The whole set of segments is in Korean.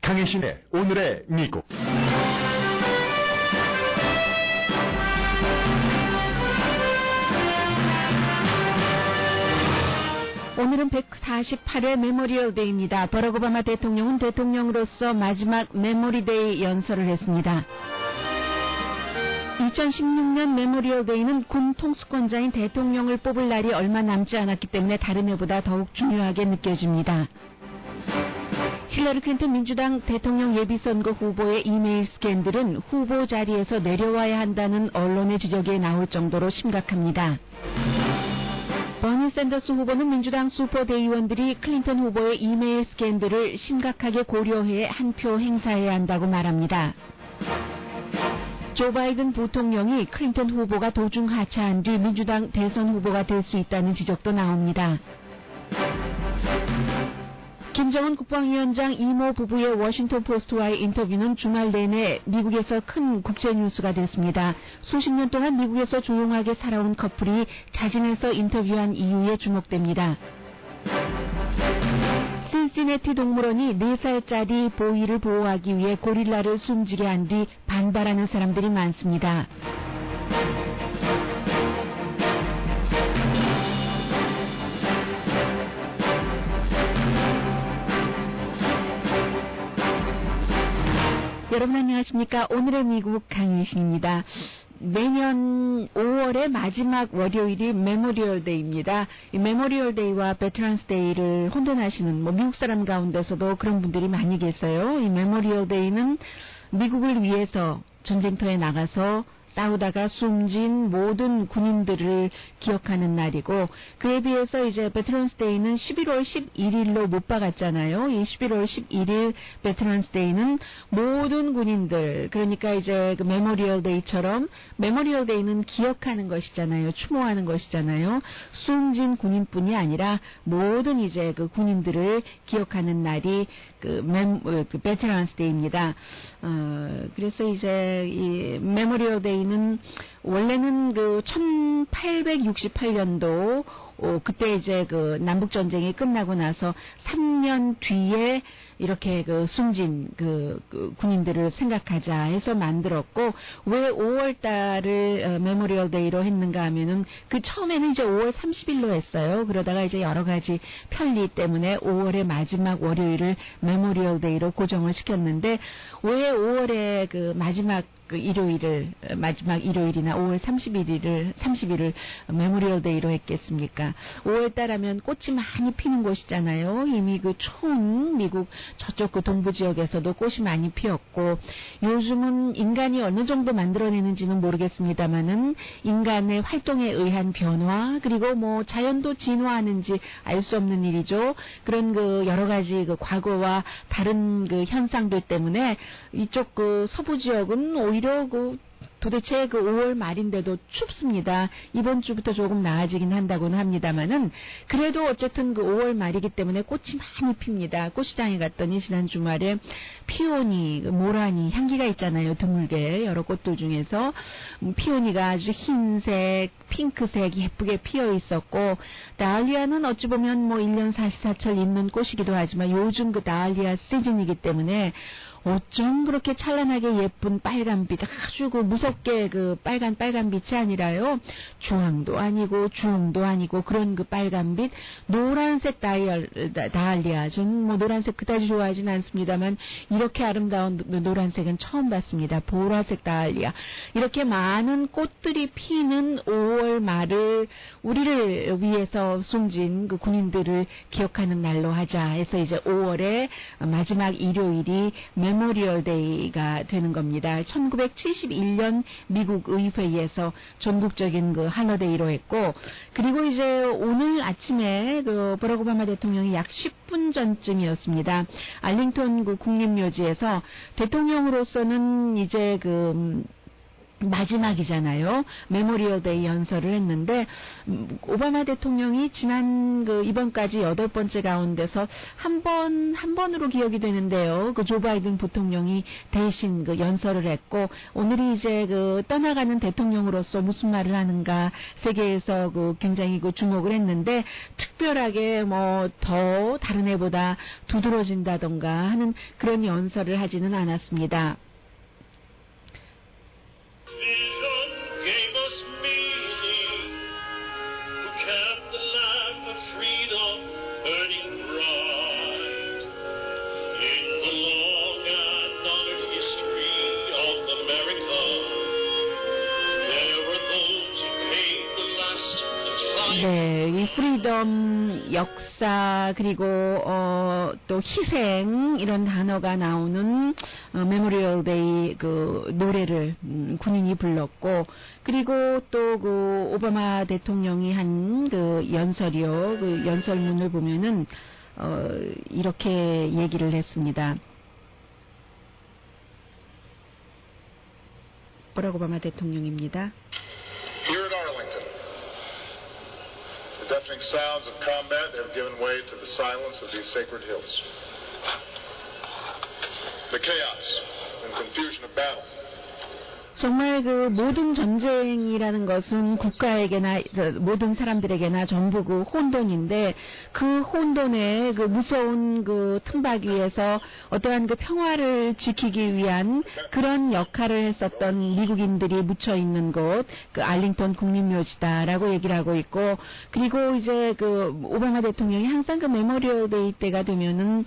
강혜신의 오늘의 미국. 오늘은 148회 메모리얼 데이입니다. 버락 오바마 대통령은 대통령으로서 마지막 메모리데이 연설을 했습니다. 2016년 메모리얼 데이는 군 통수권자인 대통령을 뽑을 날이 얼마 남지 않았기 때문에 다른 해보다 더욱 중요하게 느껴집니다. 힐러리 클린턴 민주당 대통령 예비선거 후보의 이메일 스캔들은 후보 자리에서 내려와야 한다는 언론의 지적이 나올 정도로 심각합니다. 버니 샌더스 후보는 민주당 슈퍼대의원들이 클린턴 후보의 이메일 스캔들을 심각하게 고려해 한 표 행사해야 한다고 말합니다. 조 바이든 부통령이 클린턴 후보가 도중 하차한 뒤 민주당 대선 후보가 될 수 있다는 지적도 나옵니다. 김정은 국방위원장 이모 부부의 워싱턴 포스트와의 인터뷰는 주말 내내 미국에서 큰 국제 뉴스가 됐습니다. 수십 년 동안 미국에서 조용하게 살아온 커플이 자진해서 인터뷰한 이유에 주목됩니다. 신시내티 동물원이 4살짜리 보이를 보호하기 위해 고릴라를 숨지게 한 뒤 반발하는 사람들이 많습니다. 여러분 안녕하십니까? 오늘의 미국 강희신입니다. 매년 5월의 마지막 월요일이 메모리얼 데이입니다. 이 메모리얼 데이와 베테런스 데이를 혼돈하시는 미국 사람 가운데서도 그런 분들이 많이 계세요. 이 메모리얼 데이는 미국을 위해서 전쟁터에 나가서 싸우다가 숨진 모든 군인들을 기억하는 날이고, 그에 비해서 이제 베테런스 데이는 11월 11일로 못 박았잖아요. 이 11월 11일 베테런스 데이는 모든 군인들, 그러니까 이제 그 메모리얼 데이처럼 메모리얼 데이는 기억하는 것이잖아요. 추모하는 것이잖아요. 숨진 군인뿐이 아니라 모든 이제 그 군인들을 기억하는 날이 그 베테런스 데이입니다. 그래서 이제 이 메모리얼 데이 는 원래는 그 1868년도 그때 이제 그 남북 전쟁이 끝나고 나서 3년 뒤에 이렇게 그 숨진 그 군인들을 생각하자 해서 만들었고, 왜 5월 달을 메모리얼 데이로 했는가 하면은 그 처음에는 이제 5월 30일로 했어요. 그러다가 이제 여러 가지 편리 때문에 5월의 마지막 월요일을 메모리얼 데이로 고정을 시켰는데, 왜 5월의 그 마지막 마지막 일요일이나 5월 30일을 메모리얼 데이로 했겠습니까? 5월달 하면 꽃이 많이 피는 곳이잖아요. 이미 그 미국 저쪽 그 동부 지역에서도 꽃이 많이 피었고, 요즘은 인간이 어느 정도 만들어내는지는 모르겠습니다만은 인간의 활동에 의한 변화, 그리고 뭐 자연도 진화하는지 알 수 없는 일이죠. 그런 그 여러 가지 그 과거와 다른 그 현상들 때문에 이쪽 그 서부 지역은 오히려 도대체 5월 말인데도 춥습니다. 이번 주부터 조금 나아지긴 한다고는 합니다만은, 그래도 어쨌든 5월 말이기 때문에 꽃이 많이 핍니다. 꽃시장에 갔더니 지난 주말에 피오니, 모라니 향기가 있잖아요. 드물게 여러 꽃들 중에서 피오니가 아주 흰색, 핑크색 예쁘게 피어 있었고, 다알리아는 어찌 보면 뭐 1년 사시사철 있는 꽃이기도 하지만 요즘 그 다알리아 시즌이기 때문에 어쩜 그렇게 찬란하게 예쁜 빨간빛, 아주 무섭게 빨간빛이 아니라요, 주황도 아니고 주홍도 아니고 그런 그 빨간빛, 노란색 다알리아. 저는 뭐 노란색 그다지 좋아하진 않습니다만 이렇게 아름다운 노란색은 처음 봤습니다. 보라색 다알리아. 이렇게 많은 꽃들이 피는 5월 말을 우리를 위해서 숨진 그 군인들을 기억하는 날로 하자 해서 이제 5월의 마지막 일요일이 메모리얼 데이가 되는 겁니다. 1971년 미국 의회에서 전국적인 그 할러데이로 했고, 그리고 이제 오늘 아침에 그 버락 오바마 대통령이 약 10분 전쯤이었습니다. 알링턴 그 국립묘지에서 대통령으로서는 이제 마지막이잖아요. 메모리얼 데이 연설을 했는데 오바마 대통령이 지난 이번까지 8번째 가운데서 한 번으로 기억이 되는데요. 조 바이든 부통령이 대신 연설을 했고 오늘이 이제 떠나가는 대통령으로서 무슨 말을 하는가 세계에서 굉장히 주목을 했는데 특별하게 뭐 더 다른 해보다 두드러진다던가 하는 그런 연설을 하지는 않았습니다. 네, 이 프리덤, 역사, 그리고 또 희생 이런 단어가 나오는 메모리얼 데이 노래를 군인이 불렀고, 그리고 또 오바마 대통령이 한 연설이요. 연설문을 보면은 이렇게 얘기를 했습니다. 버락 오바마 대통령입니다. The deafening sounds of combat have given way to the silence of these sacred hills. The chaos and confusion of battle. 정말 모든 전쟁이라는 것은 국가에게나 모든 사람들에게나 전부 혼돈인데 그 혼돈의 무서운 틈박 위에서 어떠한 평화를 지키기 위한 그런 역할을 했었던 미국인들이 묻혀 있는 곳, 알링턴 국립묘지다라고 얘기를 하고 있고, 그리고 이제 오바마 대통령이 항상 메모리얼 데이 때가 되면은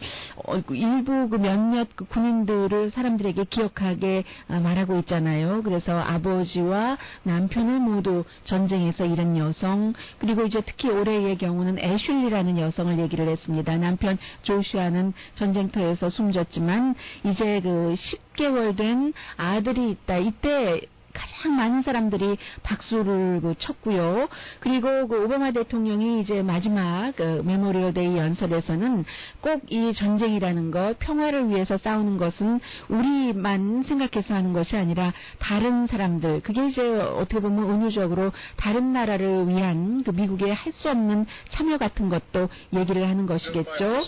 일부 몇몇 군인들을 사람들에게 기억하게 말하고 있잖아요. 그래서 아버지와 남편을 모두 전쟁에서 잃은 여성, 그리고 이제 특히 올해의 경우는 애슐리라는 여성을 얘기를 했습니다. 남편 조슈아는 전쟁터에서 숨졌지만 이제 10개월 된 아들이 있다. 이때 가장 많은 사람들이 박수를 쳤고요. 그리고 오바마 대통령이 이제 마지막 메모리얼 데이 연설에서는 꼭 이 전쟁이라는 것, 평화를 위해서 싸우는 것은 우리만 생각해서 하는 것이 아니라 다른 사람들, 그게 이제 어떻게 보면 은유적으로 다른 나라를 위한 미국의 할 수 없는 참여 같은 것도 얘기를 하는 것이겠죠.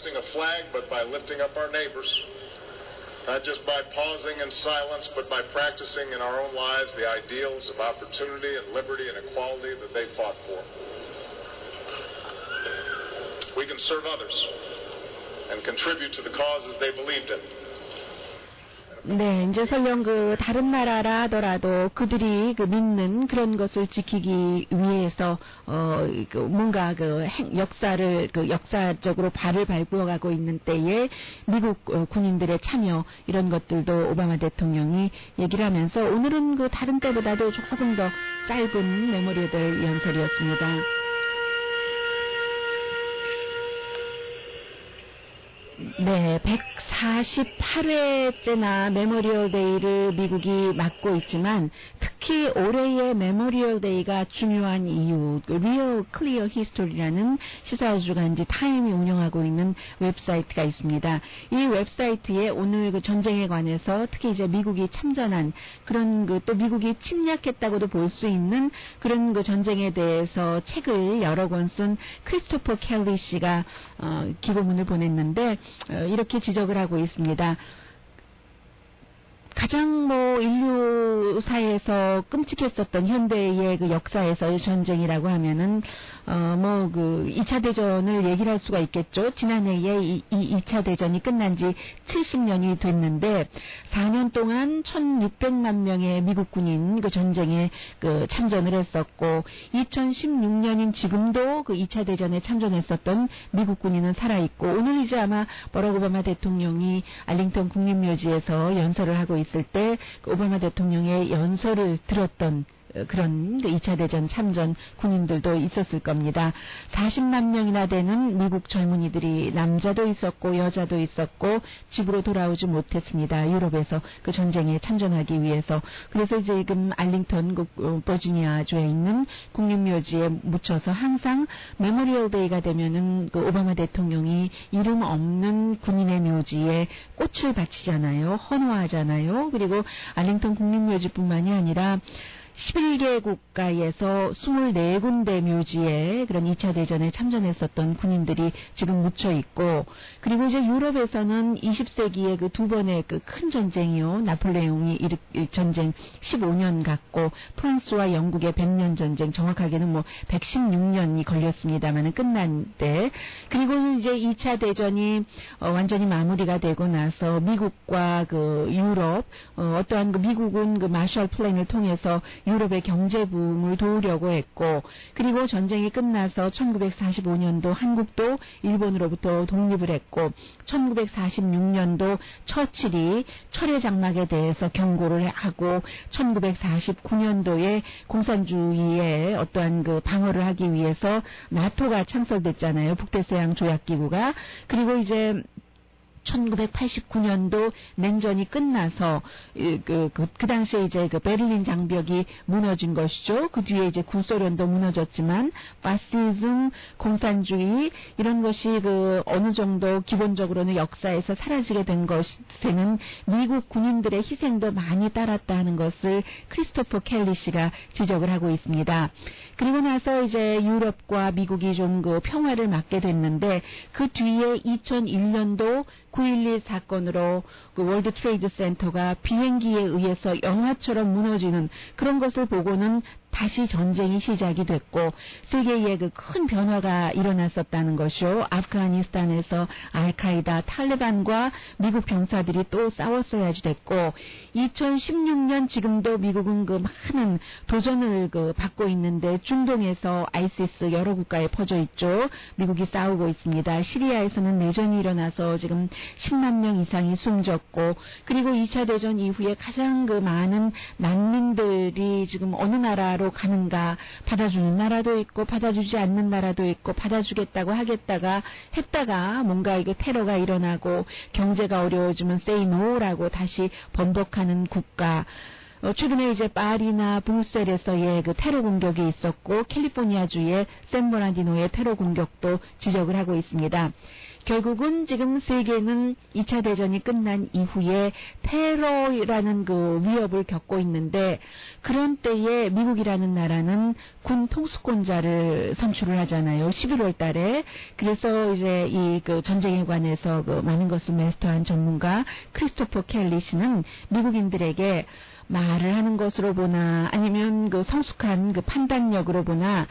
Not just by pausing in silence, but by practicing in our own lives the ideals of opportunity and liberty and equality that they fought for. We can serve others and contribute to the causes they believed in. 네, 이제 설령 다른 나라라 하더라도 그들이 믿는 그런 것을 지키기 위해서 뭔가 역사를 역사적으로 발을 밟아가고 있는 때에 미국 군인들의 참여 이런 것들도 오바마 대통령이 얘기를 하면서 오늘은 다른 때보다도 조금 더 짧은 메모리얼 데이 연설이었습니다. 네, 148회째나 메모리얼 데이를 미국이 맞고 있지만 특히 올해의 메모리얼 데이가 중요한 이유, Real Clear History라는 시사주간지 타임이 운영하고 있는 웹사이트가 있습니다. 이 웹사이트에 오늘 전쟁에 관해서 특히 이제 미국이 참전한 그런 또 미국이 침략했다고도 볼 수 있는 그런 전쟁에 대해서 책을 여러 권 쓴 크리스토퍼 켈리 씨가 기고문을 보냈는데 이렇게 지적을 하고 있습니다. 가장 인류사에서 끔찍했었던 현대의 역사에서의 전쟁이라고 하면은 2차 대전을 얘기를 할 수가 있겠죠. 지난해에 이 2차 대전이 끝난 지 70년이 됐는데 4년 동안 1,600만 명의 미국 군인 전쟁에 참전을 했었고 2016년인 지금도 2차 대전에 참전했었던 미국 군인은 살아있고 오늘 이제 아마 버락 오바마 대통령이 알링턴 국립묘지에서 연설을 하고 있을 때 오바마 대통령의 연설을 들었던 그런 2차 대전 참전 군인들도 있었을 겁니다. 40만 명이나 되는 미국 젊은이들이 남자도 있었고 여자도 있었고 집으로 돌아오지 못했습니다. 유럽에서 그 전쟁에 참전하기 위해서. 그래서 지금 알링턴 버지니아주에 있는 국립묘지에 묻혀서 항상 메모리얼 데이가 되면은 그 오바마 대통령이 이름 없는 군인의 묘지에 꽃을 바치잖아요. 헌화하잖아요. 그리고 알링턴 국립묘지뿐만이 아니라 11개 국가에서 24군데 묘지에 그런 2차 대전에 참전했었던 군인들이 지금 묻혀 있고, 그리고 이제 유럽에서는 20세기에 그 두 번의 그 큰 전쟁이요. 나폴레옹이 전쟁 15년 갔고, 프랑스와 영국의 100년 전쟁, 정확하게는 뭐 116년이 걸렸습니다만은 끝난 때, 그리고 이제 2차 대전이 완전히 마무리가 되고 나서 미국과 그 유럽, 어떠한 그 미국은 그 마셜 플랜을 통해서 유럽의 경제 부흥을 도우려고 했고, 그리고 전쟁이 끝나서 1945년도 한국도 일본으로부터 독립을 했고, 1946년도 처칠이 철의 장막에 대해서 경고를 하고, 1949년도에 공산주의의 어떠한 그 방어를 하기 위해서 나토가 창설됐잖아요. 북대서양 조약기구가. 그리고 이제 1989년도 냉전이 끝나서 그 당시에 이제 그 베를린 장벽이 무너진 것이죠. 그 뒤에 이제 구소련도 무너졌지만 파시즘, 공산주의 이런 것이 그 어느 정도 기본적으로는 역사에서 사라지게 된 것에는 미국 군인들의 희생도 많이 따랐다 하는 것을 크리스토퍼 켈리 씨가 지적을 하고 있습니다. 그리고 나서 이제 유럽과 미국이 좀 그 평화를 맞게 됐는데, 그 뒤에 2001년도 9.11 사건으로 그 월드 트레이드 센터가 비행기에 의해서 영화처럼 무너지는 그런 것을 보고는 다시 전쟁이 시작이 됐고, 세계에 그 큰 변화가 일어났었다는 것이요. 아프가니스탄에서 알카이다, 탈레반과 미국 병사들이 또 싸웠어야지 됐고, 2016년 지금도 미국은 그 많은 도전을 그 받고 있는데, 중동에서 아이시스 여러 국가에 퍼져 있죠. 미국이 싸우고 있습니다. 시리아에서는 내전이 일어나서 지금 10만 명 이상이 숨졌고, 그리고 2차 대전 이후에 가장 그 많은 난민들이 지금 어느 나라로 가는가, 받아주는 나라도 있고 받아주지 않는 나라도 있고, 받아주겠다고 하겠다가 했다가 뭔가 이게 테러가 일어나고 경제가 어려워지면 say no라고 다시 번복하는 국가. 최근에 이제 파리나 브뤼셀에서의 그 테러 공격이 있었고, 캘리포니아주의 샌버나디노의 테러 공격도 지적을 하고 있습니다. 결국은 지금 세계는 2차 대전이 끝난 이후에 테러라는 그 위협을 겪고 있는데, 그런 때에 미국이라는 나라는 군 통수권자를 선출을 하잖아요. 11월 달에. 그래서 이제 이 그 전쟁에 관해서 그 많은 것을 마스터한 전문가 크리스토퍼 켈리 씨는 미국인들에게 말을 하는 것으로 보나 아니면 그 성숙한 그 판단력으로 보나,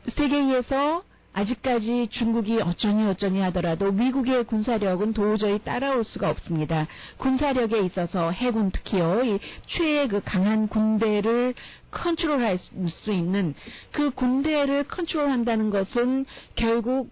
세계에서 아직까지 중국이 어쩌니 하더라도 미국의 군사력은 도저히 따라올 수가 없습니다. 군사력에 있어서 해군 특히요, 이 최의 그 강한 군대를 컨트롤할 수 있는, 그 군대를 컨트롤한다는 것은 결국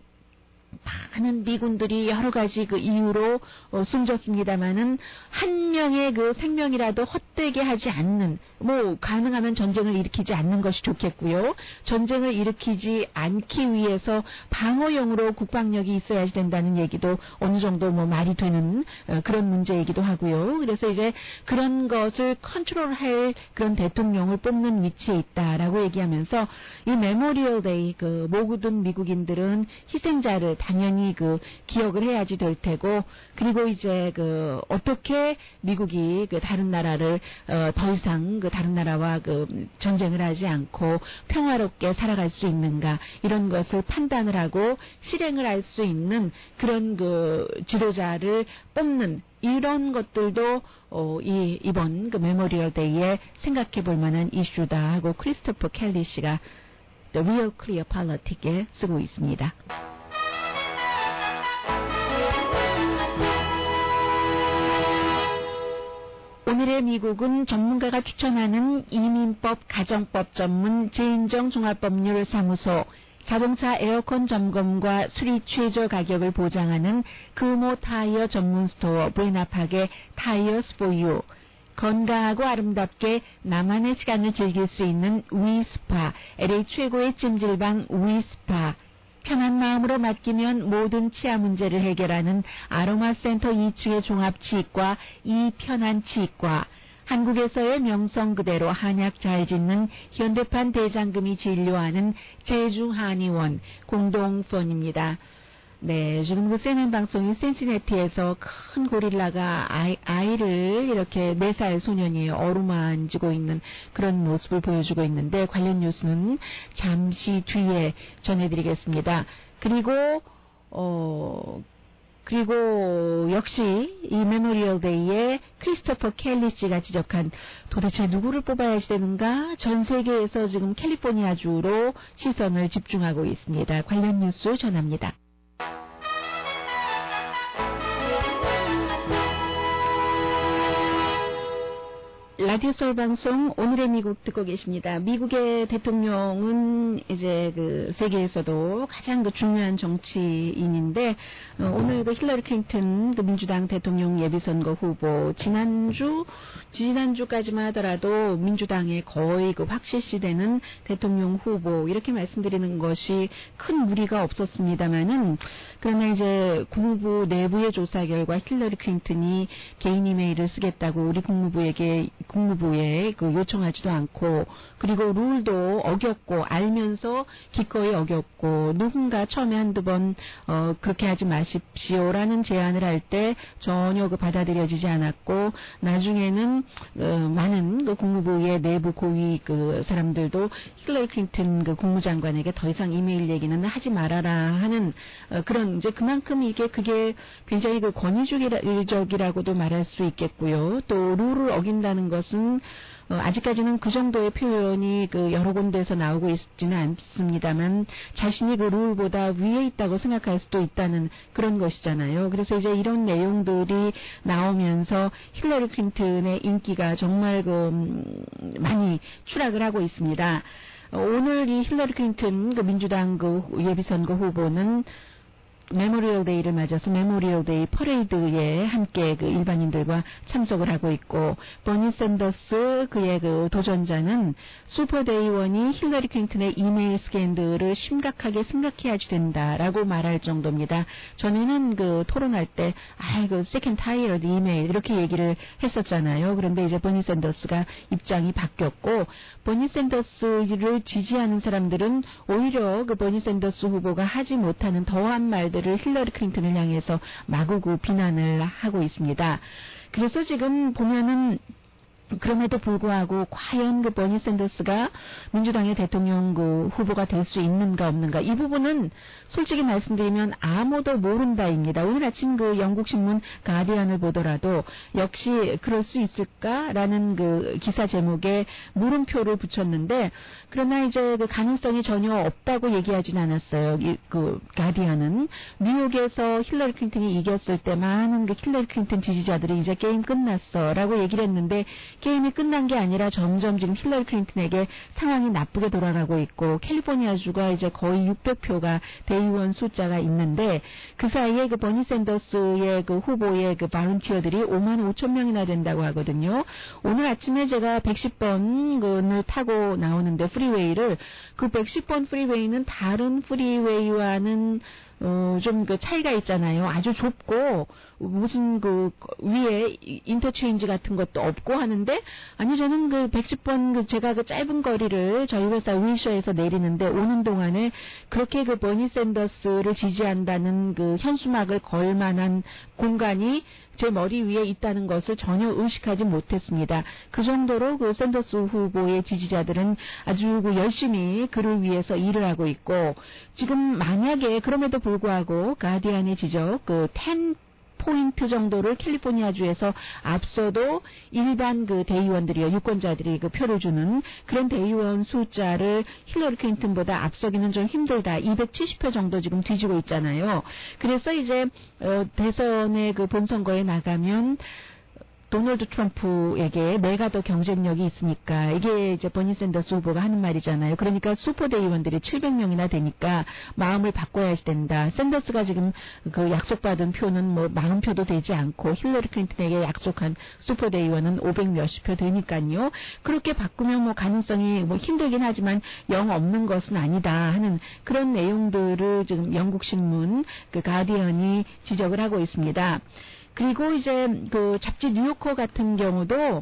많은 미군들이 여러 가지 그 이유로 숨졌습니다마는 한 명의 그 생명이라도 헛되게 하지 않는, 뭐 가능하면 전쟁을 일으키지 않는 것이 좋겠고요. 전쟁을 일으키지 않기 위해서 방어용으로 국방력이 있어야지 된다는 얘기도 어느 정도 뭐 말이 되는 그런 문제이기도 하고요. 그래서 이제 그런 것을 컨트롤할 그런 대통령을 뽑는 위치에 있다라고 얘기하면서, 이 메모리얼 데이, 그 모든 미국인들은 희생자를 당연히 그 기억을 해야지 될 테고, 그리고 이제 그 어떻게 미국이 그 다른 나라를 더 이상 그 다른 나라와 그 전쟁을 하지 않고 평화롭게 살아갈 수 있는가, 이런 것을 판단을 하고 실행을 할 수 있는 그런 그 지도자를 뽑는 이런 것들도 이번 그 메모리얼 데이에 생각해 볼 만한 이슈다 하고 크리스토퍼 켈리 씨가 The Real Clear Politic에 쓰고 있습니다. 오늘의 미국은 전문가가 추천하는 이민법, 가정법 전문 제인정 종합법률사무소, 자동차 에어컨 점검과 수리 최저 가격을 보장하는 금호 타이어 전문 스토어 브레나팍의 타이어스 포 유, 건강하고 아름답게 나만의 시간을 즐길 수 있는 위스파, LA 최고의 찜질방 위스파. 편한 마음으로 맡기면 모든 치아 문제를 해결하는 아로마센터 2층의 종합치과 이편한치과. 한국에서의 명성 그대로 한약 잘 짓는 현대판 대장금이 진료하는 제주한의원 공동펀입니다. 네, 지금 그 CNN 방송인 신시내티에서 큰 고릴라가 아이를 이렇게 4살 소년이 어루만지고 있는 그런 모습을 보여주고 있는데 관련 뉴스는 잠시 뒤에 전해드리겠습니다. 그리고 역시 이 메모리얼 데이에 크리스토퍼 켈리 씨가 지적한 도대체 누구를 뽑아야지 되는가? 전 세계에서 지금 캘리포니아주로 시선을 집중하고 있습니다. 관련 뉴스 전합니다. 라디오 서울 방송 오늘의 미국 듣고 계십니다. 미국의 대통령은 이제 그 세계에서도 가장 그 중요한 정치인인데 오늘 그 힐러리 클린턴 그 민주당 대통령 예비선거 후보 지난주까지만 하더라도 민주당의 거의 그 확실시되는 대통령 후보 이렇게 말씀드리는 것이 큰 무리가 없었습니다만은 그러나 이제 국무부 내부의 조사 결과 힐러리 클린턴이 개인 이메일을 쓰겠다고 우리 국무부에 그 요청하지도 않고 그리고 룰도 어겼고 알면서 기꺼이 어겼고 누군가 처음에 한두 번 그렇게 하지 마십시오라는 제안을 할 때 전혀 그 받아들여지지 않았고 나중에는 많은 그 국무부의 내부 고위 그 사람들도 힐러리 클린턴 그 국무장관에게 더 이상 이메일 얘기는 하지 말아라 하는 그런 이제 그만큼 그게 굉장히 그 권위주의적이라고도 말할 수 있겠고요. 또 룰을 어긴다는 것은 아직까지는 그 정도의 표현이 그 여러 군데에서 나오고 있지는 않습니다만 자신이 그 룰보다 위에 있다고 생각할 수도 있다는 그런 것이잖아요. 그래서 이제 이런 내용들이 나오면서 힐러리 클린턴의 인기가 정말 많이 추락을 하고 있습니다. 오늘 이 힐러리 클린턴 그 민주당 그 예비선거 후보는 메모리얼 데이를 맞아서 메모리얼 데이 퍼레이드에 함께 그 일반인들과 참석을 하고 있고 버니 샌더스 그의 그 도전자는 슈퍼데이원이 힐러리 클린턴의 이메일 스캔들을 심각하게 생각해야지 된다라고 말할 정도입니다. 전에는 그 토론할 때 그 세컨드 타이어드 이메일 이렇게 얘기를 했었잖아요. 그런데 이제 버니 샌더스가 입장이 바뀌었고 버니 샌더스를 지지하는 사람들은 오히려 그 버니 샌더스 후보가 하지 못하는 더한 말들 를 힐러리 클린턴을 향해서 마구구 비난을 하고 있습니다. 그래서 지금 보면은 그럼에도 불구하고 과연 그 버니 샌더스가 민주당의 대통령 그 후보가 될 수 있는가 없는가 이 부분은 솔직히 말씀드리면 아무도 모른다입니다. 오늘 아침 그 영국 신문 가디언을 보더라도 역시 그럴 수 있을까라는 그 기사 제목에 물음표를 붙였는데 그러나 이제 그 가능성이 전혀 없다고 얘기하진 않았어요. 그 가디언은 뉴욕에서 힐러리 클린턴이 이겼을 때 많은 그 힐러리 클린턴 지지자들이 이제 게임 끝났어라고 얘기를 했는데 게임이 끝난 게 아니라 점점 지금 힐러리 클린턴에게 상황이 나쁘게 돌아가고 있고 캘리포니아주가 이제 거의 600표가 대의원 숫자가 있는데 그 사이에 그 버니 샌더스의 그 후보의 그 발런티어들이 5만 5천 명이나 된다고 하거든요. 오늘 아침에 제가 110번을 타고 나오는데 프리웨이를 그 110번 프리웨이는 다른 프리웨이와는 좀 그 차이가 있잖아요. 아주 좁고 무슨 그 위에 인터체인지 같은 것도 없고 하는데 아니 저는 그 110번 그 제가 그 짧은 거리를 저희 회사 윌셔에서 내리는데 오는 동안에 그렇게 그 버니 샌더스를 지지한다는 그 현수막을 걸 만한 공간이 제 머리 위에 있다는 것을 전혀 의식하지 못했습니다. 그 정도로 그 샌더스 후보의 지지자들은 아주 그 열심히 그를 위해서 일을 하고 있고 지금 만약에 그럼에도 불구하고 가디언의 지적 그 10포인트 정도를 캘리포니아주에서 앞서도 일반 그 대의원들이요, 유권자들이 그 표를 주는 그런 대의원 숫자를 힐러리 클린턴보다 앞서기는 좀 힘들다. 270표 정도 지금 뒤지고 있잖아요. 그래서 이제 대선의 그 본선거에 나가면 도널드 트럼프에게 내가 더 경쟁력이 있으니까 이게 이제 버니 샌더스 후보가 하는 말이잖아요. 그러니까 슈퍼대의원들이 700명이나 되니까 마음을 바꿔야 된다. 샌더스가 지금 그 약속받은 표는 뭐 40표도 되지 않고 힐러리 클린턴에게 약속한 슈퍼대의원은 500 몇십 표 되니까요. 그렇게 바꾸면 뭐 가능성이 뭐 힘들긴 하지만 영 없는 것은 아니다 하는 그런 내용들을 지금 영국 신문 그 가디언이 지적을 하고 있습니다. 그리고 이제 그 잡지 뉴요커 같은 경우도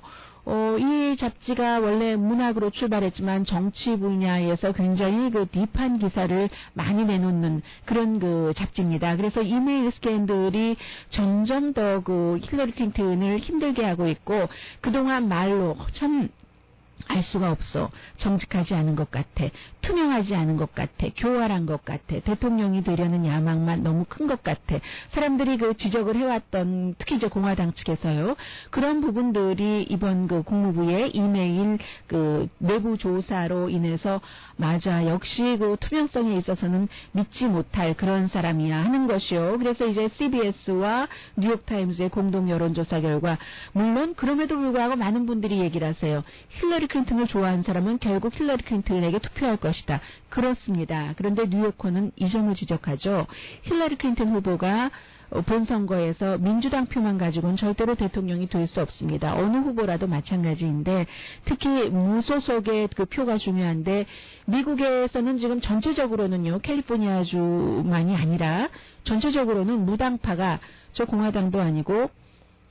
이 잡지가 원래 문학으로 출발했지만 정치 분야에서 굉장히 그 딥한 기사를 많이 내놓는 그런 그 잡지입니다. 그래서 이메일 스캔들이 점점 더 그 힐러리 클린턴을 힘들게 하고 있고 그동안 말로 참 알 수가 없어. 정직하지 않은 것 같아. 투명하지 않은 것 같아. 교활한 것 같아. 대통령이 되려는 야망만 너무 큰 것 같아. 사람들이 그 지적을 해왔던 특히 이제 공화당 측에서요. 그런 부분들이 이번 그 국무부의 이메일 그 내부 조사로 인해서 맞아. 역시 그 투명성에 있어서는 믿지 못할 그런 사람이야 하는 것이요. 그래서 이제 CBS와 뉴욕타임즈의 공동 여론조사 결과 물론 그럼에도 불구하고 많은 분들이 얘기를 하세요. 힐러리 클린턴을 좋아하는 사람은 결국 힐러리 클린턴에게 투표할 것이다. 그렇습니다. 그런데 뉴요커는 이 점을 지적하죠. 힐러리 클린턴 후보가 본선거에서 민주당 표만 가지고는 절대로 대통령이 될 수 없습니다. 어느 후보라도 마찬가지인데 특히 무소속의 그 표가 중요한데 미국에서는 지금 전체적으로는요. 캘리포니아주만이 아니라 전체적으로는 무당파가 저 공화당도 아니고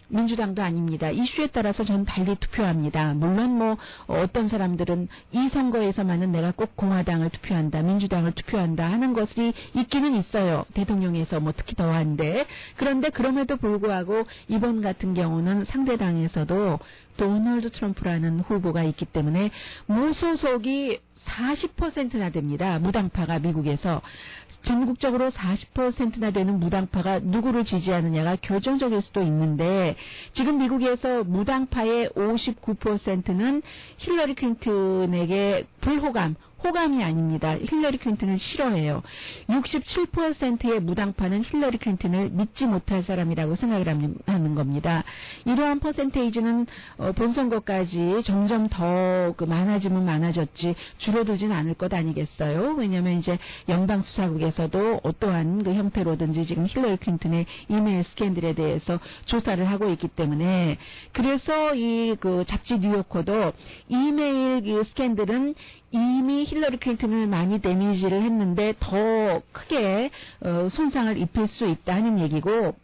민주당도 아닙니다. 이슈에 따라서 저는 달리 투표합니다. 물론 뭐 어떤 사람들은 이 선거에서만은 내가 꼭 공화당을 투표한다, 민주당을 투표한다 하는 것이 있기는 있어요. 대통령에서 뭐 특히 더한데. 그런데 그럼에도 불구하고 이번 같은 경우는 상대당에서도 도널드 트럼프라는 후보가 있기 때문에 무소속이 40%나 됩니다. 무당파가 미국에서. 전국적으로 40%나 되는 무당파가 누구를 지지하느냐가 결정적일 수도 있는데 지금 미국에서 무당파의 59%는 힐러리 클린턴에게 불호감, 호감이 아닙니다. 힐러리 클린턴을 싫어해요. 67%의 무당파는 힐러리 클린턴을 믿지 못할 사람이라고 생각을 하는 겁니다. 이러한 퍼센테이지는 본선거까지 점점 더 많아지면 많아졌지 줄어들진 않을 것 아니겠어요? 왜냐하면 이제 연방수사국에서도 어떠한 그 형태로든지 지금 힐러리 클린턴의 이메일 스캔들에 대해서 조사를 하고 있기 때문에 그래서 이 그 잡지 뉴요커도 이메일 스캔들은 이미 힐러리 클린턴을 많이 데미지를 했는데 더 크게 손상을 입힐 수 있다는 얘기고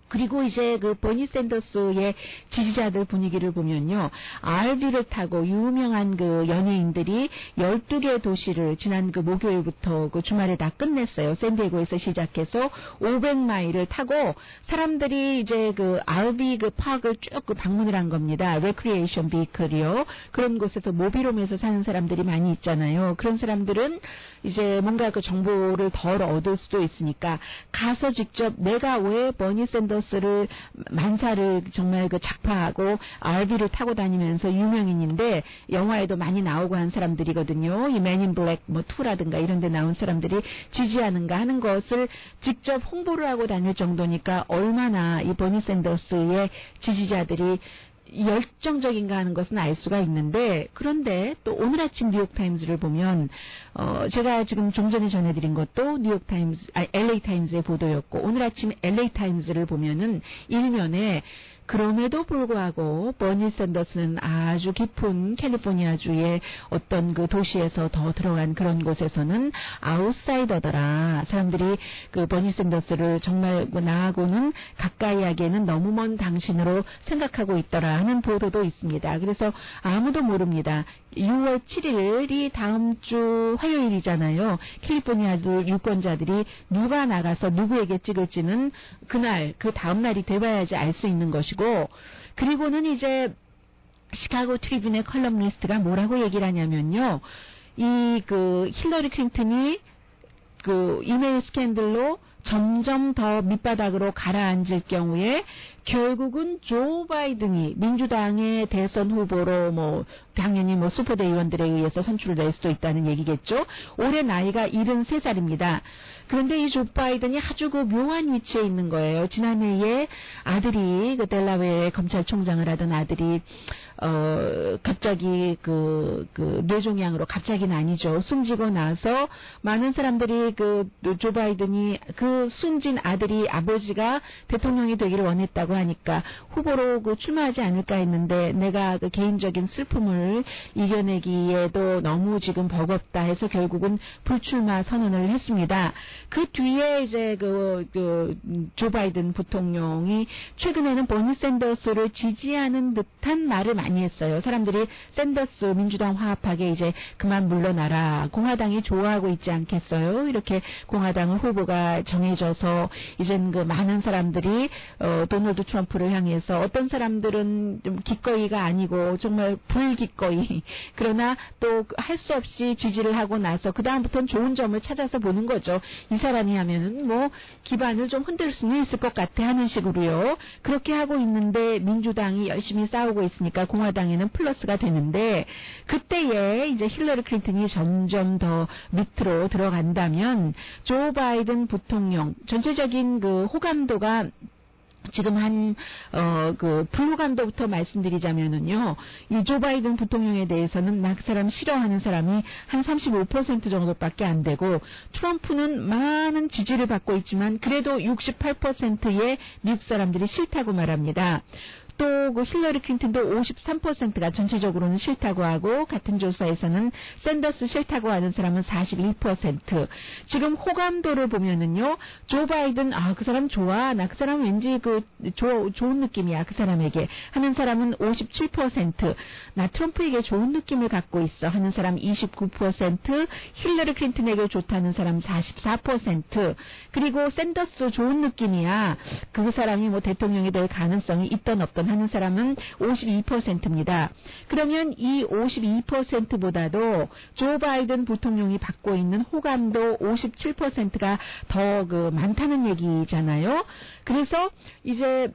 그리고 이제 그 버니 샌더스의 지지자들 분위기를 보면요. RV를 타고 유명한 그 연예인들이 12개 도시를 지난 그 목요일부터 그 주말에 다 끝냈어요. 샌디에고에서 시작해서 500마일을 타고 사람들이 이제 그 RV 그 파크를 쭉 그 방문을 한 겁니다. 레크리에이션 비클이요. 그런 곳에서 모빌홈에서 사는 사람들이 많이 있잖아요. 그런 사람들은 이제 뭔가 그 정보를 덜 얻을 수도 있으니까 가서 직접 내가 왜 버니 샌더스를 만사를 정말 그 작파하고 RV를 타고 다니면서 유명인인데 영화에도 많이 나오고 한 사람들이거든요. 이 맨 인 블랙 뭐 2라든가 이런 데 나온 사람들이 지지하는가 하는 것을 직접 홍보를 하고 다닐 정도니까 얼마나 이 버니 샌더스의 지지자들이 열정적인가 하는 것은 알 수가 있는데 그런데 또 오늘 아침 뉴욕타임즈를 보면 제가 지금 좀 전에 전해드린 것도 LA타임즈의 보도였고 오늘 아침 LA타임즈를 보면은 일면에 그럼에도 불구하고 버니 샌더스는 아주 깊은 캘리포니아주의 어떤 그 도시에서 더 들어간 그런 곳에서는 아웃사이더더라. 사람들이 그 버니 샌더스를 정말 나하고는 가까이 하기에는 너무 먼 당신으로 생각하고 있더라 하는 보도도 있습니다. 그래서 아무도 모릅니다. 6월 7일이 다음 주 화요일이잖아요. 캘리포니아주 유권자들이 누가 나가서 누구에게 찍을지는 그날 그 다음 날이 돼봐야지 알 수 있는 것이고 그리고는 이제 시카고 트리뷴의 컬럼니스트가 뭐라고 얘기를 하냐면요. 이 그 힐러리 클린턴이 그 이메일 스캔들로 점점 더 밑바닥으로 가라앉을 경우에 결국은 조 바이든이 민주당의 대선 후보로 뭐 당연히 뭐 슈퍼대 의원들에 의해서 선출될 수도 있다는 얘기겠죠. 올해 나이가 73살입니다. 그런데 이 조 바이든이 아주 그 묘한 위치에 있는 거예요. 지난해에 아들이 그 델라웨어의 검찰총장을 하던 아들이 갑자기 그 뇌종양으로 갑자기는 아니죠. 숨지고 나서 많은 사람들이 조 바이든이 그 숨진 아들이 아버지가 대통령이 되기를 원했다고 하니까 후보로 출마하지 않을까 했는데 내가 그 개인적인 슬픔을 이겨내기에도 너무 지금 버겁다 해서 결국은 불출마 선언을 했습니다. 그 뒤에 이제 조 바이든 부통령이 최근에는 버니 샌더스를 지지하는 듯한 말을 많이 했어요. 사람들이 샌더스 민주당 화합하게 이제 그만 물러나라. 공화당이 좋아하고 있지 않겠어요? 이렇게 공화당의 후보가 정해져서 이젠 그 많은 사람들이 도널드 트럼프를 향해서 어떤 사람들은 좀 기꺼이가 아니고 정말 불기꺼이 그러나 또 할 수 없이 지지를 하고 나서 그 다음부터는 좋은 점을 찾아서 보는 거죠. 이 사람이 하면은 뭐 기반을 좀 흔들 수는 있을 것 같아 하는 식으로요. 그렇게 하고 있는데 민주당이 열심히 싸우고 있으니까 공화당에는 플러스가 되는데 그때에 이제 힐러리 클린턴이 점점 더 밑으로 들어간다면 조 바이든 부통령 전체적인 그 호감도가 지금 불호감도부터 말씀드리자면은요, 이 조 바이든 부통령에 대해서는 그 사람 싫어하는 사람이 한 35% 정도밖에 안 되고, 트럼프는 많은 지지를 받고 있지만, 그래도 68%의 미국 사람들이 싫다고 말합니다. 또 그 힐러리 클린턴도 53%가 전체적으로는 싫다고 하고 같은 조사에서는 샌더스 싫다고 하는 사람은 41%. 지금 호감도를 보면은요. 조 바이든 그 사람 좋아. 나 그 사람 왠지 좋은 느낌이야. 그 사람에게 하는 사람은 57%. 나 트럼프에게 좋은 느낌을 갖고 있어 하는 사람 29%. 힐러리 클린턴에게 좋다는 사람 44%. 그리고 샌더스 좋은 느낌이야. 그 사람이 뭐 대통령이 될 가능성이 있던 없던 하는 사람은 52%입니다. 그러면 이 52%보다도 조 바이든 부통령이 받고 있는 호감도 57%가 더 많다는 얘기잖아요. 그래서 이제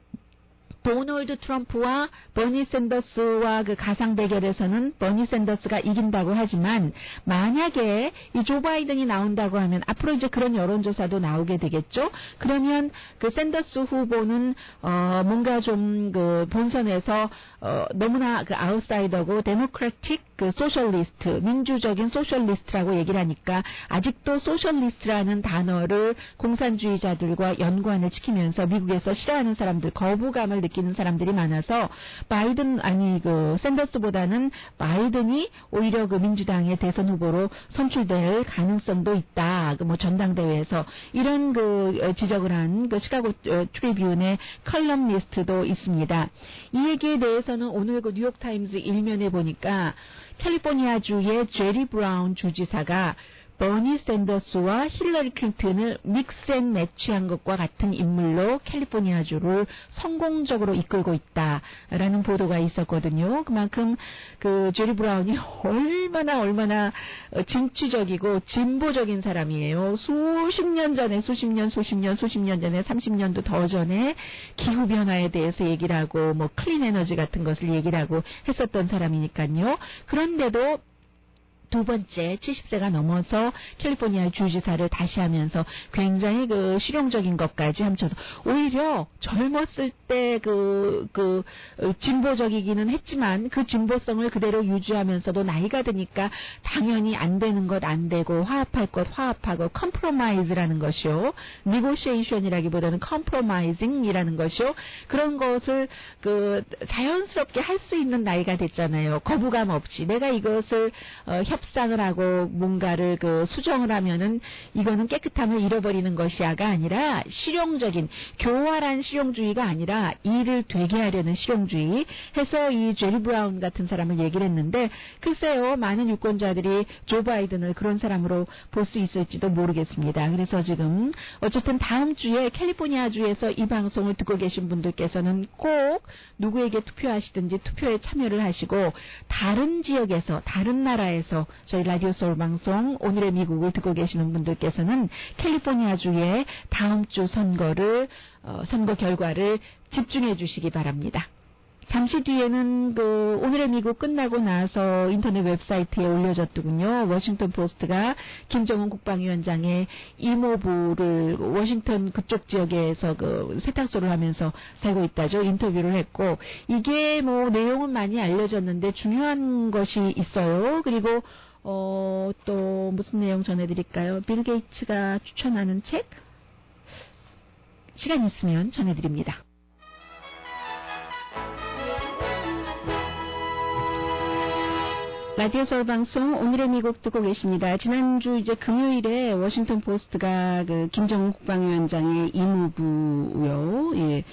도널드 트럼프와 버니 샌더스와 그 가상 대결에서는 버니 샌더스가 이긴다고 하지만 만약에 이 조 바이든이 나온다고 하면 앞으로 이제 그런 여론조사도 나오게 되겠죠. 그러면 그 샌더스 후보는 뭔가 좀 본선에서 너무나 아웃사이더고 데모크래틱 소셜리스트 민주적인 소셜리스트라고 얘기를 하니까 아직도 소셜리스트라는 단어를 공산주의자들과 연관을 시키면서 미국에서 싫어하는 사람들 거부감을 느끼는 사람들이 많아서 샌더스보다는 바이든이 오히려 민주당의 대선 후보로 선출될 가능성도 있다. 전당대회에서 이런 지적을 한 시카고 트리뷴의 컬럼리스트도 있습니다. 이 얘기에 대해서는 오늘 뉴욕타임즈 일면에 보니까 캘리포니아주의 제리 브라운 주지사가 버니 샌더스와 힐러리 클린턴을 믹스앤 매치한 것과 같은 인물로 캘리포니아주를 성공적으로 이끌고 있다라는 보도가 있었거든요. 그만큼 제리 브라운이 얼마나 진취적이고 진보적인 사람이에요. 수십 년 전에 30년도 더 전에 기후변화에 대해서 얘기를 하고 클린 에너지 같은 것을 얘기를 하고 했었던 사람이니까요. 그런데도 두 번째 70세가 넘어서 캘리포니아 주지사를 다시 하면서 굉장히 실용적인 것까지 합쳐서 오히려 젊었을 때 진보적이기는 했지만 그 진보성을 그대로 유지하면서도 나이가 드니까 당연히 안 되는 것 안 되고 화합할 것 화합하고 컴프로마이즈라는 것이요. 니고시에이션이라기보다는 컴프로마이징이라는 것이요. 그런 것을 자연스럽게 할 수 있는 나이가 됐잖아요. 거부감 없이 내가 이것을 협상을 하고 뭔가를 수정을 하면은 이거는 깨끗함을 잃어버리는 것이야가 아니라 실용적인 교활한 실용주의가 아니라 일을 되게 하려는 실용주의 해서 이 제리 브라운 같은 사람을 얘기를 했는데 글쎄요 많은 유권자들이 조 바이든을 그런 사람으로 볼 수 있을지도 모르겠습니다. 그래서 지금 어쨌든 다음 주에 캘리포니아주에서 이 방송을 듣고 계신 분들께서는 꼭 누구에게 투표하시든지 투표에 참여를 하시고 다른 지역에서 다른 나라에서 저희 라디오 서울 방송 오늘의 미국을 듣고 계시는 분들께서는 캘리포니아주의 다음 주 선거 결과를 집중해 주시기 바랍니다. 잠시 뒤에는 오늘의 미국 끝나고 나서 인터넷 웹사이트에 올려졌더군요. 워싱턴 포스트가 김정은 국방위원장의 이모부를 워싱턴 그쪽 지역에서 세탁소를 하면서 살고 있다죠. 인터뷰를 했고, 이게 내용은 많이 알려졌는데 중요한 것이 있어요. 그리고 또 무슨 내용 전해드릴까요? 빌 게이츠가 추천하는 책? 시간 있으면 전해드립니다. 라디오 서울 방송 오늘의 미국 듣고 계십니다. 지난주 이제 금요일에 워싱턴 포스트가 김정은 국방위원장의 이모부요, 예,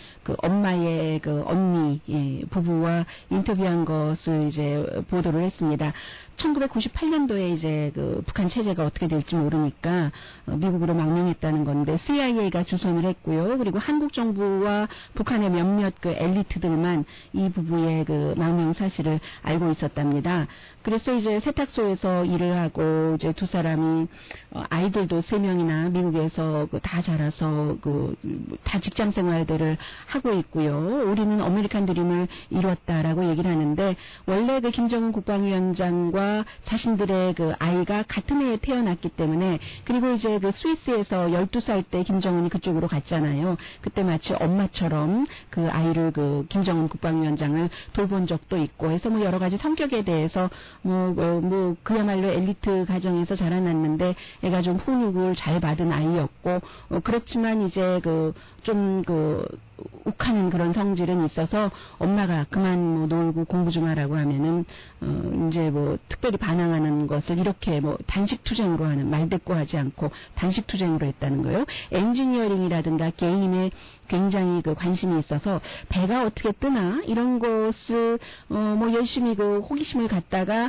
엄마의 언니, 예, 부부와 인터뷰한 것을 이제 보도를 했습니다. 1998년도에 이제 북한 체제가 어떻게 될지 모르니까 미국으로 망명했다는 건데 CIA가 주선을 했고요. 그리고 한국 정부와 북한의 몇몇 엘리트들만 이 부부의 망명 사실을 알고 있었답니다. 그래서 이제 세탁소에서 일을 하고 이제 두 사람이 아이들도 3명이나 미국에서 다 자라서 다 직장 생활들을 하고 있고요. 우리는 아메리칸 드림을 이뤘다라고 얘기를 하는데, 원래 김정은 국방위원장과 자신들의 아이가 같은 해에 태어났기 때문에, 그리고 이제 스위스에서 12살 때 김정은이 그쪽으로 갔잖아요. 그때 마치 엄마처럼 아이를 김정은 국방위원장을 돌본 적도 있고 해서 여러 가지 성격에 대해서 그야말로 엘리트 가정에서 자라났는데 애가 좀 훈육을 잘 받은 아이였고, 그렇지만 이제 좀 욱하는 그런 성질은 있어서 엄마가 그만 놀고 공부 좀 하라고 하면은 이제 특별히 반항하는 것을 이렇게 단식 투쟁으로 하는, 말대꾸하지 않고 단식 투쟁으로 했다는 거예요. 엔지니어링이라든가 게임에 굉장히 관심이 있어서 배가 어떻게 뜨나 이런 것을 열심히 호기심을 갖다가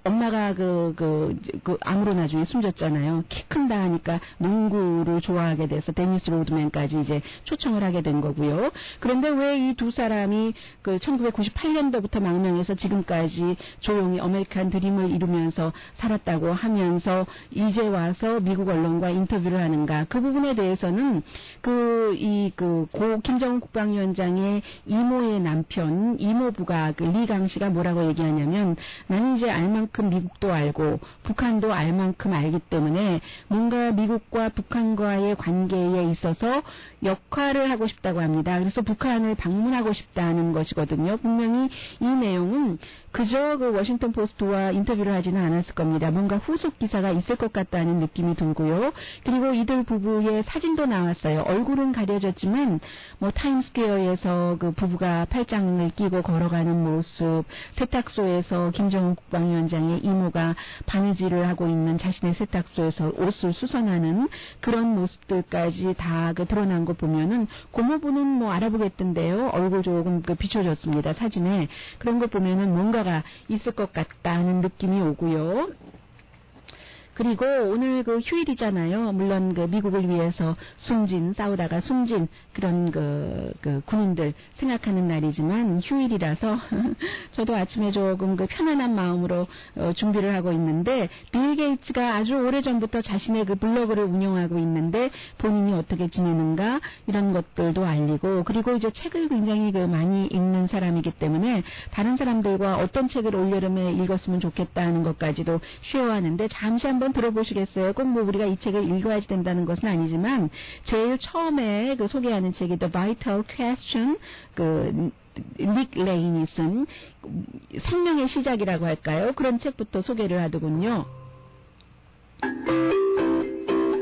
엄마가 암으로 나중에 숨졌잖아요. 키 큰다 하니까 농구를 좋아하게 돼서 데니스 로드맨까지 이제 초청을 하게 된 거고요. 그런데 왜 이 두 사람이 1998년도부터 망명해서 지금까지 조용히 아메리칸 드림을 이루면서 살았다고 하면서 이제 와서 미국 언론과 인터뷰를 하는가? 그 부분에 대해서는 고 김정은 국방위원장의 이모의 남편, 이모부가 리강 씨가 뭐라고 얘기하냐면, 나는 이제 알 만큼 미국도 알고 북한도 알 만큼 알기 때문에 뭔가 미국과 북한과의 관계에 있어서 역할을 하고 싶다고 합니다. 그래서 북한을 방문하고 싶다는 것이거든요. 분명히 이 내용은 그저 워싱턴 포스트와 인터뷰를 하지는 않았을 겁니다. 뭔가 후속 기사가 있을 것 같다는 느낌이 들고요. 그리고 이들 부부의 사진도 나왔어요. 얼굴은 가려졌지만 타임스퀘어에서 부부가 팔짱을 끼고 걸어가는 모습, 세탁소에서 김정은 국방위원장의 이모가 바느질을 하고 있는 자신의 세탁소에서 옷을 수선하는 그런 모습들까지 다 드러난 거 보면은 고모부는 알아보겠던데요. 얼굴 조금 비춰졌습니다. 사진에. 그런 거 보면은 뭔가가 있을 것 같다는 느낌이 오고요. 그리고 오늘 휴일이잖아요. 물론 미국을 위해서 싸우다가 숨진 그런 군인들 생각하는 날이지만 휴일이라서 저도 아침에 조금 편안한 마음으로 준비를 하고 있는데, 빌 게이츠가 아주 오래전부터 자신의 블로그를 운영하고 있는데 본인이 어떻게 지내는가 이런 것들도 알리고, 그리고 이제 책을 굉장히 많이 읽는 사람이기 때문에 다른 사람들과 어떤 책을 올여름에 읽었으면 좋겠다는 것까지도 쉐어하는데, 잠시 한번 들어보시겠어요? 꼭 우리가 이 책을 읽어야지 된다는 것은 아니지만 제일 처음에 소개하는 책이 The Vital Question, 닉 레인이 쓴 생명의 시작이라고 할까요? 그런 책부터 소개를 하더군요.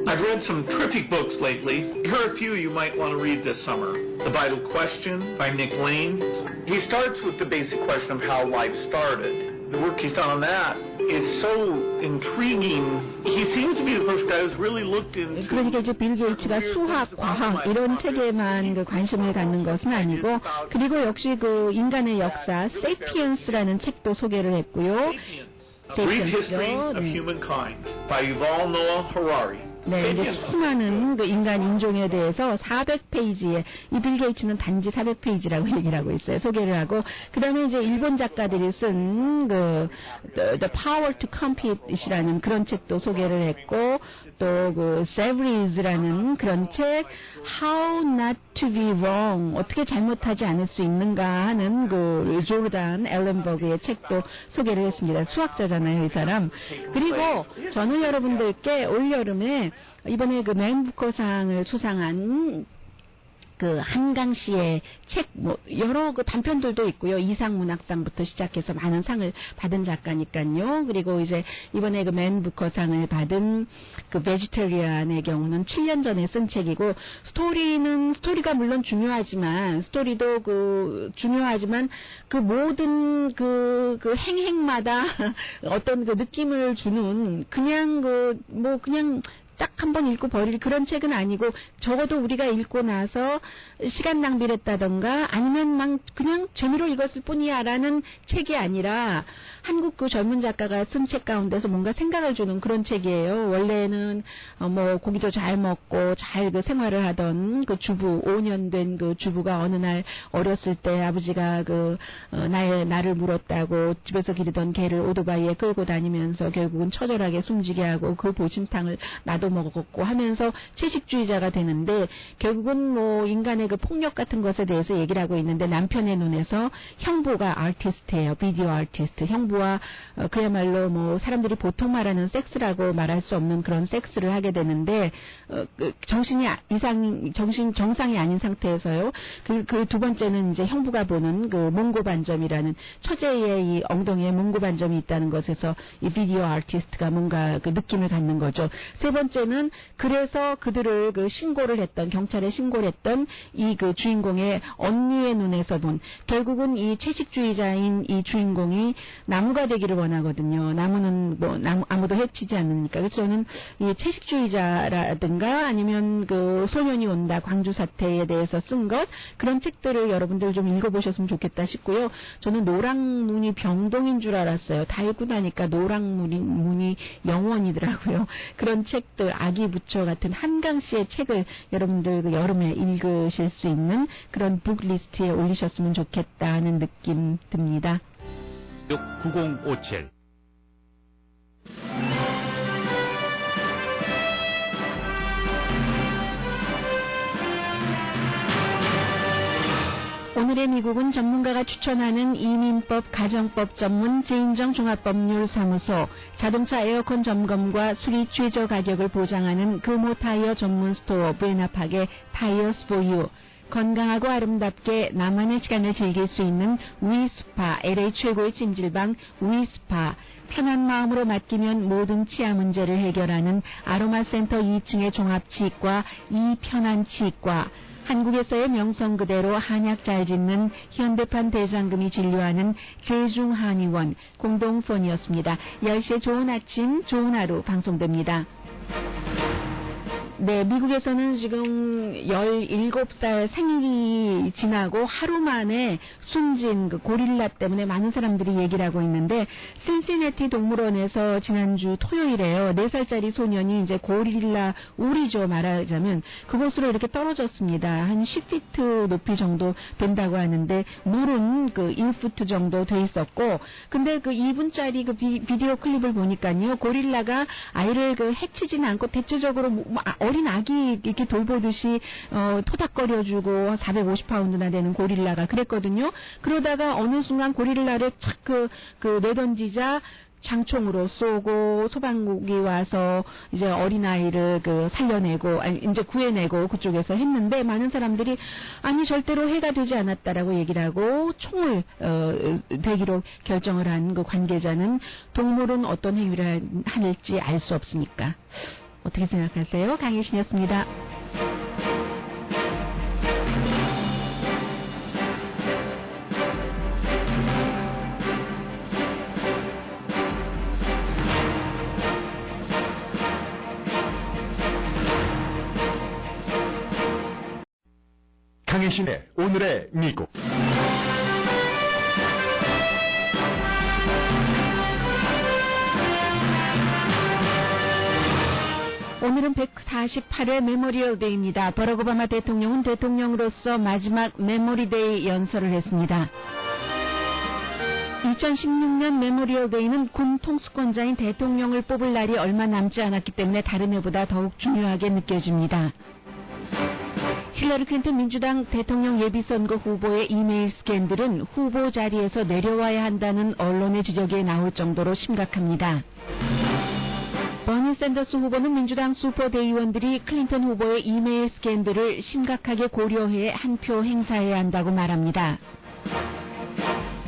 I've read some terrific books lately. Here are a few you might want to read this summer. The Vital Question by Nick Lane. He starts with the basic question of how life started. The work he's done on that is so intriguing. He seems to be the first guy who's really looked into. 그러니까 이제 빌 게이츠가 수학, 과학 이런 책에만 관심을 갖는 것은 아니고, 그리고 역시 인간의 역사, Sapiens라는 책도 소개를 했고요. A Brief History of Humankind by Yuval Noah Harari. 네, 이제 수많은 그 인간 인종에 대해서 400페이지에, 이 빌 게이츠는 단지 400페이지라고 얘기를 하고 있어요. 소개를 하고, 그 다음에 이제 일본 작가들이 쓴 The Power to Compete이라는 그런 책도 소개를 했고, 또 그 Severies라는 그런 책, How Not to Be Wrong, 어떻게 잘못하지 않을 수 있는가 하는 그 조르단 앨런버그의 책도 소개를 했습니다. 수학자잖아요, 이 사람. 그리고 저는 여러분들께 올여름에 이번에 그 맨 부커상을 수상한 그 한강 씨의 책, 뭐 여러 그 단편들도 있고요. 이상문학상부터 시작해서 많은 상을 받은 작가니까요. 그리고 이제 이번에 그 맨 부커상을 받은 그 베지테리안의 경우는 7년 전에 쓴 책이고, 스토리가 물론 중요하지만, 스토리도 중요하지만 그 모든 그 행행마다 어떤 그 느낌을 주는, 그냥 그냥 딱 한 번 읽고 버릴 그런 책은 아니고, 적어도 우리가 읽고 나서 시간 낭비를 했다던가 아니면 막 그냥 재미로 읽었을 뿐이야 라는 책이 아니라, 한국 그 젊은 작가가 쓴 책 가운데서 뭔가 생각을 주는 그런 책이에요. 원래는 뭐 고기도 잘 먹고 잘 그 생활을 하던 그 주부, 5년 된 그 주부가 어느 날 어렸을 때 아버지가 나를 물었다고 집에서 기르던 개를 오토바이에 끌고 다니면서 결국은 처절하게 숨지게 하고, 그 보신탕을 나도 먹었고 하면서 채식주의자가 되는데, 결국은 뭐 인간의 그 폭력 같은 것에 대해서 얘기를 하고 있는데, 남편의 눈에서 형부가 아티스트예요. 비디오 아티스트. 형부와 그야말로 뭐 사람들이 보통 말하는 섹스라고 말할 수 없는 그런 섹스를 하게 되는데, 정상이 아닌 상태에서요. 그 두 번째는 이제 형부가 보는 그 몽고 반점이라는, 처제의 이 엉덩이에 몽고 반점이 있다는 것에서 이 비디오 아티스트가 뭔가 그 느낌을 갖는 거죠. 세 번째는 그래서 그들을 그 경찰에 신고를 했던 이 그 주인공의 언니의 눈에서 본, 결국은 이 채식주의자인 이 주인공이 나무가 되기를 원하거든요. 나무는 아무도 해치지 않으니까. 그래서 저는 이 채식주의자라든가 아니면 그 소년이 온다, 광주 사태에 대해서 쓴 것, 그런 책들을 여러분들 좀 읽어보셨으면 좋겠다 싶고요. 저는 노랑무늬 병동인 줄 알았어요. 다 읽고 나니까 노랑무늬 영원이더라고요. 그런 책들, 아기 부처 같은 한강 씨의 책을 여러분들 그 여름에 읽으실 수 있는 그런 북리스트에 올리셨으면 좋겠다는 느낌 듭니다. 9057 오늘의 미국은 전문가가 추천하는 이민법, 가정법 전문 제인정 종합법률사무소, 자동차 에어컨 점검과 수리 최저 가격을 보장하는 금호 타이어 전문 스토어 부에나팍의 타이어스 포유, 건강하고 아름답게 나만의 시간을 즐길 수 있는 위스파, LA 최고의 찜질방 위스파, 편한 마음으로 맡기면 모든 치아 문제를 해결하는 아로마센터 2층의 종합치과 이편안치과, 한국에서의 명성 그대로 한약 잘 짓는 현대판 대장금이 진료하는 제중한의원 공동폰이었습니다. 10시에 좋은 아침, 좋은 하루 방송됩니다. 네, 미국에서는 지금 17살 생일이 지나고 하루 만에 숨진 그 고릴라 때문에 많은 사람들이 얘기를 하고 있는데, 신시내티 동물원에서 지난주 토요일에요. 4살짜리 소년이 이제 고릴라 우리죠, 말하자면. 그곳으로 이렇게 떨어졌습니다. 한 10피트 높이 정도 된다고 하는데, 물은 그 1피트 정도 돼 있었고, 근데 그 2분짜리 그 비디오 클립을 보니까요, 고릴라가 아이를 그 해치지는 않고 대체적으로 어린 아기 이렇게 돌보듯이 토닥거려주고, 450파운드나 되는 고릴라가 그랬거든요. 그러다가 어느 순간 고릴라를 착 내던지자 장총으로 쏘고, 소방국이 와서 이제 어린아이를 살려내고, 이제 구해내고 그쪽에서 했는데, 많은 사람들이 아니 절대로 해가 되지 않았다라고 얘기를 하고 총을 대기로 결정을 한 그 관계자는, 동물은 어떤 행위를 할지 알 수 없으니까. 어떻게 생각하세요? 강혜신이었습니다. 강혜신의 오늘의 미국. 오늘은 148회 메모리얼 데이입니다. 버락 오바마 대통령은 대통령으로서 마지막 메모리데이 연설을 했습니다. 2016년 메모리얼 데이는 군 통수권자인 대통령을 뽑을 날이 얼마 남지 않았기 때문에 다른 해보다 더욱 중요하게 느껴집니다. 힐러리 클린턴 민주당 대통령 예비선거 후보의 이메일 스캔들은 후보 자리에서 내려와야 한다는 언론의 지적이 나올 정도로 심각합니다. 버니 샌더스 후보는 민주당 슈퍼대의원들이 클린턴 후보의 이메일 스캔들을 심각하게 고려해 한 표 행사해야 한다고 말합니다.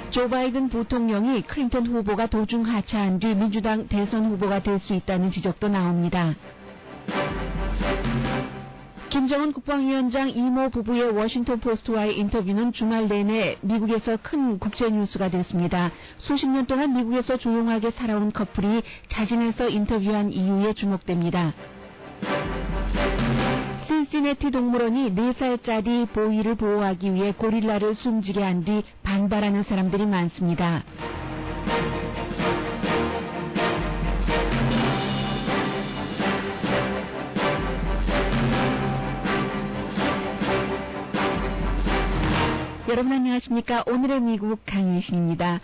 조 바이든 부통령이 클린턴 후보가 도중 하차한 뒤 민주당 대선 후보가 될 수 있다는 지적도 나옵니다. 김정은 국방위원장 이모 부부의 워싱턴 포스트와의 인터뷰는 주말 내내 미국에서 큰 국제 뉴스가 됐습니다. 수십 년 동안 미국에서 조용하게 살아온 커플이 자진해서 인터뷰한 이유에 주목됩니다. 신시내티 동물원이 4살짜리 보이를 보호하기 위해 고릴라를 숨지게 한 뒤 반발하는 사람들이 많습니다. 여러분 안녕하십니까? 오늘의 미국 강희신입니다.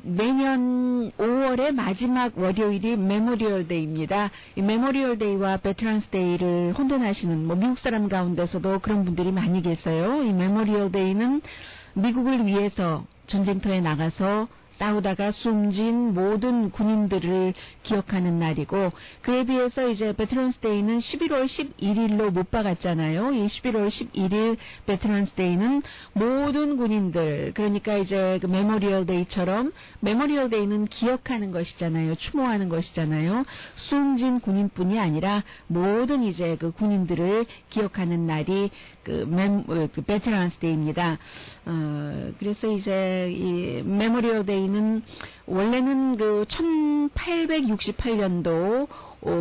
매년 5월의 마지막 월요일이 메모리얼 데이입니다. 이 메모리얼 데이와 베테런스 데이를 혼돈하시는 미국 사람 가운데서도 그런 분들이 많이 계세요. 이 메모리얼 데이는 미국을 위해서 전쟁터에 나가서 싸우다가 숨진 모든 군인들을 기억하는 날이고, 그에 비해서 이제 베테런스 데이는 11월 11일로 못 박았잖아요. 이 11월 11일 베테런스 데이는 모든 군인들, 그러니까 이제 그 메모리얼 데이처럼 메모리얼 데이는 기억하는 것이잖아요. 추모하는 것이잖아요. 숨진 군인뿐이 아니라 모든 이제 그 군인들을 기억하는 날이 그 베테런스 데이입니다. 그래서 이제 이 메모리얼 데이는 원래는 그 1868년도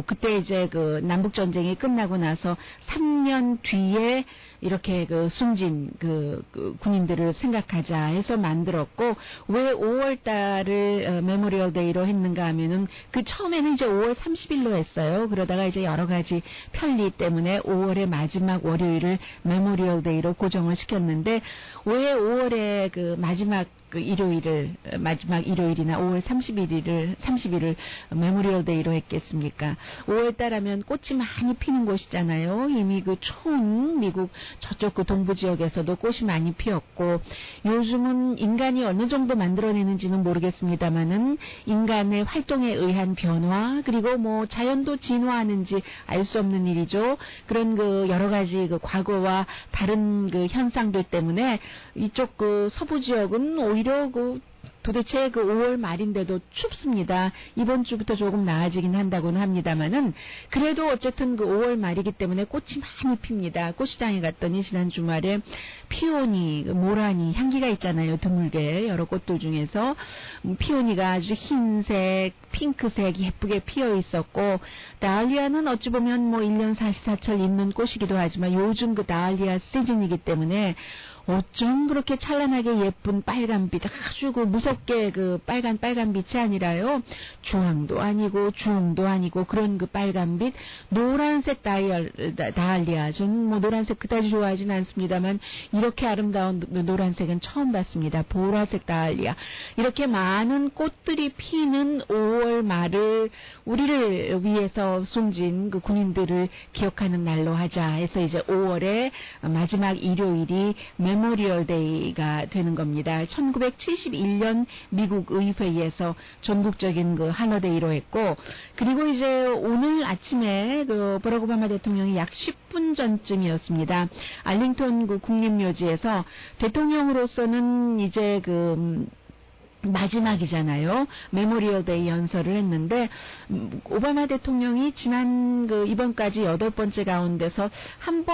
그때 이제 그 남북 전쟁이 끝나고 나서 3년 뒤에 이렇게 그 숨진 그 군인들을 생각하자 해서 만들었고, 왜 5월 달을 메모리얼 데이로 했는가 하면은 그 처음에는 이제 5월 30일로 했어요. 그러다가 이제 여러 가지 편리 때문에 5월의 마지막 월요일을 메모리얼 데이로 고정을 시켰는데, 왜 5월의 그 마지막 마지막 일요일이나 5월 30일을 메모리얼 데이로 했겠습니까? 5월 달 하면 꽃이 많이 피는 곳이잖아요. 이미 그 미국 저쪽 그 동부 지역에서도 꽃이 많이 피었고, 요즘은 인간이 어느 정도 만들어내는지는 모르겠습니다만은 인간의 활동에 의한 변화, 그리고 뭐 자연도 진화하는지 알 수 없는 일이죠. 그런 그 여러 가지 그 과거와 다른 그 현상들 때문에 이쪽 그 서부 지역은 오히려 도대체 그 5월 말인데도 춥습니다. 이번 주부터 조금 나아지긴 한다고는 합니다만은, 그래도 어쨌든 그 5월 말이기 때문에 꽃이 많이 핍니다. 꽃시장에 갔더니 지난 주말에 피오니, 모라니 향기가 있잖아요. 드물게 여러 꽃들 중에서 피오니가 아주 흰색, 핑크색 예쁘게 피어 있었고, 다알리아는 어찌 보면 뭐 1년 44철 있는 꽃이기도 하지만 요즘 그 다알리아 시즌이기 때문에 어쩜 그렇게 찬란하게 예쁜 빨간빛, 아주 그 무섭게 그 빨간빛이 아니라요, 주황도 아니고 주홍도 아니고 그런 그 빨간빛, 노란색 다알리아. 저는 뭐 노란색 그다지 좋아하진 않습니다만 이렇게 아름다운 노란색은 처음 봤습니다. 보라색 다알리아. 이렇게 많은 꽃들이 피는 5월 말을 우리를 위해서 숨진 그 군인들을 기억하는 날로 하자 해서 이제 5월의 마지막 일요일이 메모리얼 데이가 되는 겁니다. 1971년 미국 의회에서 전국적인 그 할러데이로 했고, 그리고 이제 오늘 아침에 그 버락 오바마 대통령이 약 10분 전쯤이었습니다. 알링턴 그 국립묘지에서 대통령으로서는 이제 마지막이잖아요. 메모리얼 데이 연설을 했는데, 오바마 대통령이 지난 이번까지 8번째 가운데서 한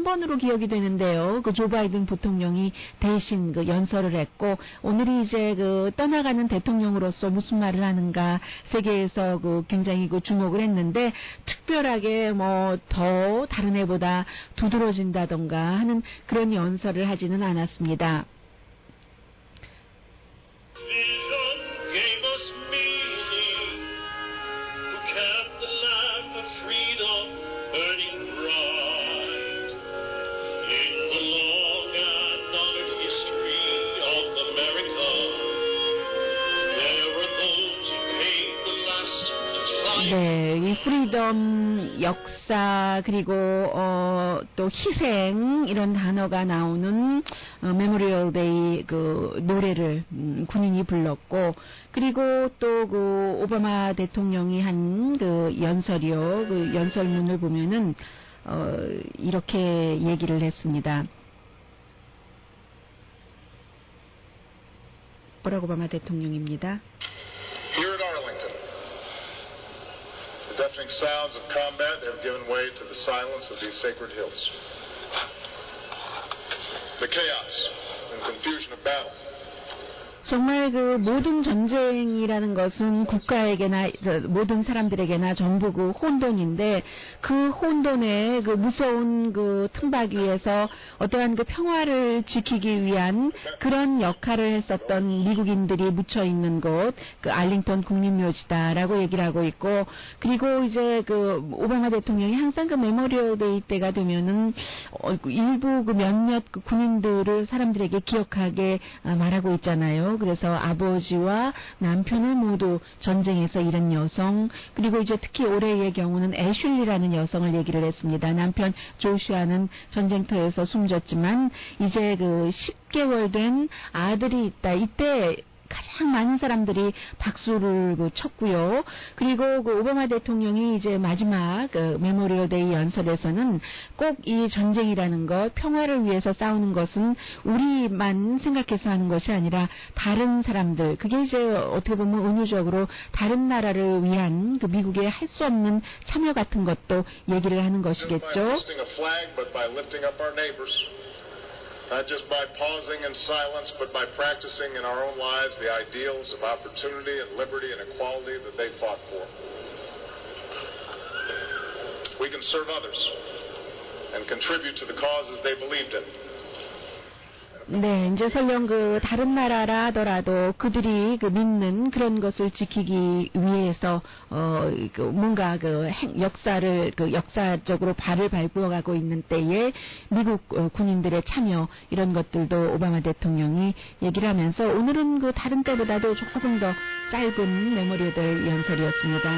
번으로 기억이 되는데요. 조 바이든 부통령이 대신 연설을 했고, 오늘이 이제 떠나가는 대통령으로서 무슨 말을 하는가 세계에서 굉장히 주목을 했는데, 특별하게 뭐 더 다른 해보다 두드러진다던가 하는 그런 연설을 하지는 않았습니다. Gave us meaning, who kept the life of freedom 네, 이 프리덤, 역사, 그리고 또 희생 이런 단어가 나오는 메모리얼 데이 그 노래를 군인이 불렀고, 그리고 또 그 오바마 대통령이 한 그 연설이요, 그 연설문을 보면은 이렇게 얘기를 했습니다. 버락 오바마 대통령입니다. Here at Arlington, the deafening sounds of combat have given way to the silence of these sacred hills. The chaos and confusion of battle. 정말 그 모든 전쟁이라는 것은 국가에게나 모든 사람들에게나 전부 그 혼돈인데, 그 혼돈의 그 무서운 그 틈박 위에서 어떠한 그 평화를 지키기 위한 그런 역할을 했었던 미국인들이 묻혀 있는 곳, 그 알링턴 국립묘지다라고 얘기를 하고 있고, 그리고 이제 그 오바마 대통령이 항상 그 메모리얼 데이 때가 되면은 일부 그 몇몇 그 군인들을 사람들에게 기억하게 말하고 있잖아요. 그래서 아버지와 남편을 모두 전쟁에서 잃은 여성, 그리고 이제 특히 올해의 경우는 애슐리라는 여성을 얘기를 했습니다. 남편 조슈아는 전쟁터에서 숨졌지만 이제 그 10개월 된 아들이 있다. 이때 가장 많은 사람들이 박수를 쳤고요. 그리고 그 오바마 대통령이 이제 마지막 그 메모리얼 데이 연설에서는 꼭 이 전쟁이라는 것, 평화를 위해서 싸우는 것은 우리만 생각해서 하는 것이 아니라 다른 사람들, 그게 이제 어떻게 보면 은유적으로 다른 나라를 위한 그 미국의 할 수 없는 참여 같은 것도 얘기를 하는 것이겠죠. Not just by pausing in silence, but by practicing in our own lives the ideals of opportunity and liberty and equality that they fought for. We can serve others and contribute to the causes they believed in. 네, 이제 설령 그 다른 나라라 하더라도 그들이 그 믿는 그런 것을 지키기 위해서 그 뭔가 그 역사를 그 역사적으로 발을 밟아가고 있는 때에 미국 군인들의 참여, 이런 것들도 오바마 대통령이 얘기를 하면서, 오늘은 그 다른 때보다도 조금 더 짧은 메모리얼 데이 연설이었습니다.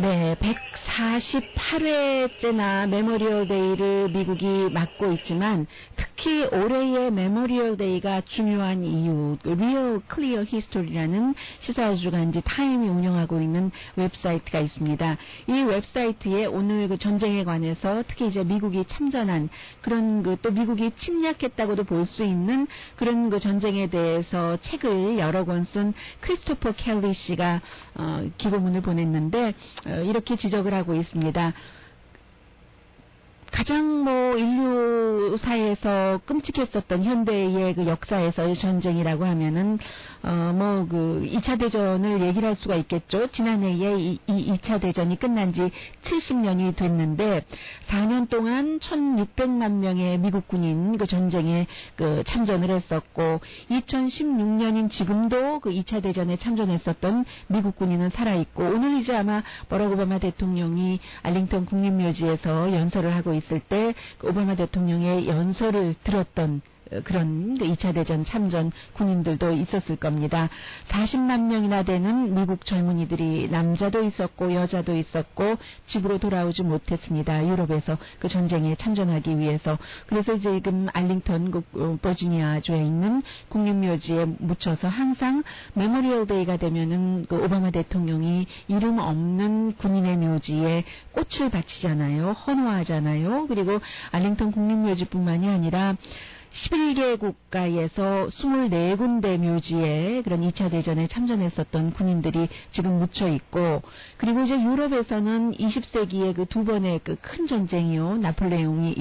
네, 148회째나 메모리얼 데이를 미국이 맞고 있지만, 특히 올해의 메모리얼 데이가 중요한 이유, Real Clear History라는 시사주간지 타임이 운영하고 있는 웹사이트가 있습니다. 이 웹사이트에 오늘 그 전쟁에 관해서, 특히 이제 미국이 참전한 그런 그 또 미국이 침략했다고도 볼 수 있는 그런 그 전쟁에 대해서 책을 여러 권 쓴 크리스토퍼 켈리 씨가 기고문을 보냈는데 이렇게 지적을 하고 있습니다. 가장 인류사에서 끔찍했었던 현대의 그 역사에서의 전쟁이라고 하면은 그 2차 대전을 얘기를 할 수가 있겠죠. 지난해에 이 2차 대전이 끝난 지 70년이 됐는데 4년 동안 1,600만 명의 미국 군인 그 전쟁에 그 참전을 했었고, 2016년인 지금도 그 2차 대전에 참전했었던 미국 군인은 살아있고, 오늘 이제 아마 버락 오바마 대통령이 알링턴 국립묘지에서 연설을 하고 있을 때 그 오바마 대통령의 연설을 들었던 그런 2차 대전 참전 군인들도 있었을 겁니다. 40만 명이나 되는 미국 젊은이들이, 남자도 있었고 여자도 있었고, 집으로 돌아오지 못했습니다. 유럽에서 그 전쟁에 참전하기 위해서. 그래서 지금 알링턴 버지니아주에 있는 국립묘지에 묻혀서 항상 메모리얼 데이가 되면은 그 오바마 대통령이 이름 없는 군인의 묘지에 꽃을 바치잖아요. 헌화하잖아요. 그리고 알링턴 국립묘지뿐만이 아니라 11개 국가에서 24군데 묘지에 그런 2차 대전에 참전했었던 군인들이 지금 묻혀 있고, 그리고 이제 유럽에서는 20세기에 그 두 번의 그 큰 전쟁이요, 나폴레옹이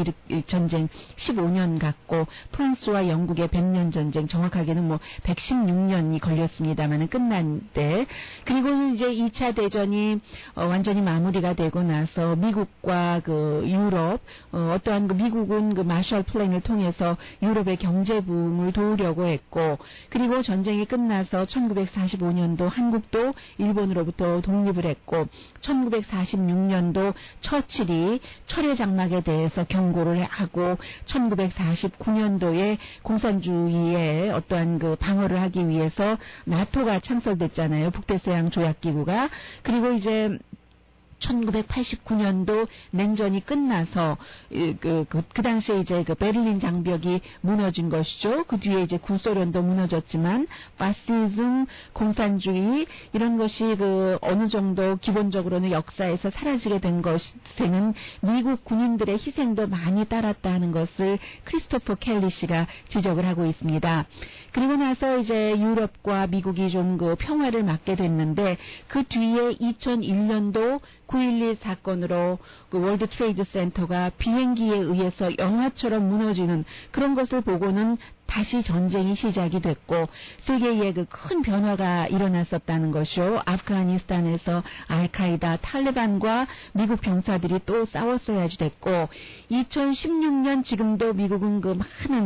전쟁 15년 갔고, 프랑스와 영국의 100년 전쟁, 정확하게는 116년이 걸렸습니다만은 끝난 때, 그리고 이제 2차 대전이 완전히 마무리가 되고 나서 미국과 그 유럽, 어떠한 그 미국은 그 마셜 플랜을 통해서 유럽의 경제 부흥을 도우려고 했고 그리고 전쟁이 끝나서 1945년도 한국도 일본으로부터 독립을 했고 1946년도 처칠이 철의 장막에 대해서 경고를 하고 1949년도에 공산주의의 어떠한 그 방어를 하기 위해서 나토가 창설됐잖아요. 북대서양 조약기구가. 그리고 이제 1989년도 냉전이 끝나서 그 당시에 이제 그 베를린 장벽이 무너진 것이죠. 그 뒤에 이제 구소련도 무너졌지만 파시즘, 공산주의 이런 것이 그 어느 정도 기본적으로는 역사에서 사라지게 된 것에는 미국 군인들의 희생도 많이 따랐다 하는 것을 크리스토퍼 켈리 씨가 지적을 하고 있습니다. 그리고 나서 이제 유럽과 미국이 좀 그 평화를 맞게 됐는데 그 뒤에 2001년도 9.11 사건으로 그 월드 트레이드 센터가 비행기에 의해서 영화처럼 무너지는 그런 것을 보고는 다시 전쟁이 시작이 됐고 세계에 그 큰 변화가 일어났었다는 것이요. 아프가니스탄에서 알카이다, 탈레반과 미국 병사들이 또 싸웠어야지 됐고 2016년 지금도 미국은 그 많은